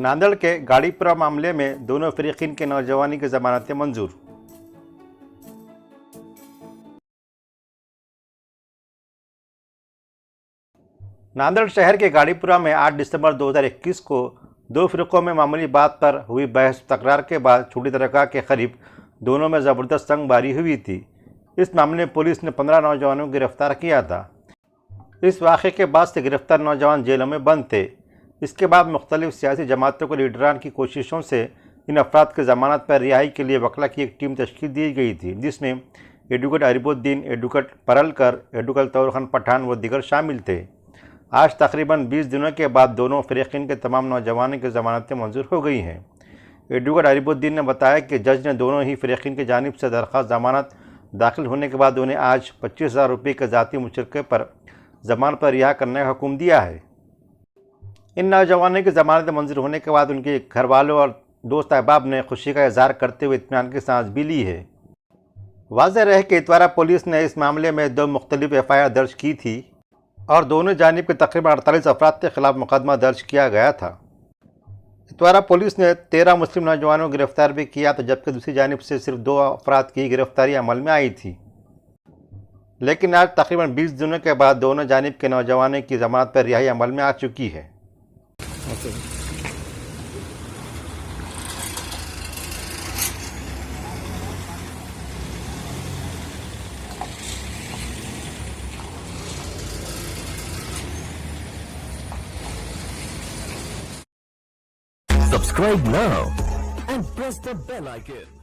नांदेड़ के गाड़ीपुरा मामले में दोनों फरीकीन के नौजवानी की जमानतें मंजूर। नांदेड़ शहर के गाड़ीपुरा में 8 दिसंबर 2021 को दो फिरकों में मामूली बात पर हुई बहस तकरार के बाद छोटी दरगाह के करीब दोनों में ज़बरदस्त जंगबारी हुई थी। इस मामले में पुलिस ने 15 नौजवानों को गिरफ्तार किया था। इस वाक़े के बाद से गिरफ्तार नौजवान जेलों में बंद थे। इसके बाद मुख्तलिफ सियासी जमातों के लीडरान की कोशिशों से इन अफराद की ज़मानत पर रिहाई के लिए वकला की एक टीम तश्कील दी गई थी, जिसमें एडवोकेट अरिबुद्दीन, एडवोकेट परलकर, एडवोकेट तौर खान पठान व दीगर शामिल थे। आज तकरीबन 20 दिनों के बाद दोनों फरीकीन के तमाम नौजवानों की ज़मानतें मंजूर हो गई हैं। एडवोकेट अरिबुद्दीन ने बताया कि जज ने दोनों ही फरीकीन की जानिब से दरख्वास्त ज़मानत दाखिल होने के बाद उन्हें आज 25,000 रुपये के ज़ाती मुचलके पर ज़मानत पर रिहा करने का हुक्म दिया है। इन नौजवानों की ज़मानत मंजूर होने के बाद उनके घर वालों और दोस्त अहबाब ने खुशी का इजहार करते हुए इत्मीनान की सांस भी ली है। वाज़ेह रहे कि इतवारा पुलिस ने इस मामले में 2 मुख्तलिफ FIR दर्ज की थी और दोनों जानिब के तकरीबन 48 अफराद के खिलाफ मुकदमा दर्ज किया गया था। इतवारा पुलिस ने 13 मुस्लिम नौजवानों को गिरफ्तार भी किया था, जबकि दूसरी जानिब से सिर्फ 2 अफराद की गिरफ्तारी अमल में आई थी। लेकिन आज तकरीबन 20 दिनों के बाद दोनों जानिब के नौजवानों की ज़मानत पर रिहाई अमल में आ चुकी है। Subscribe now and press the bell icon.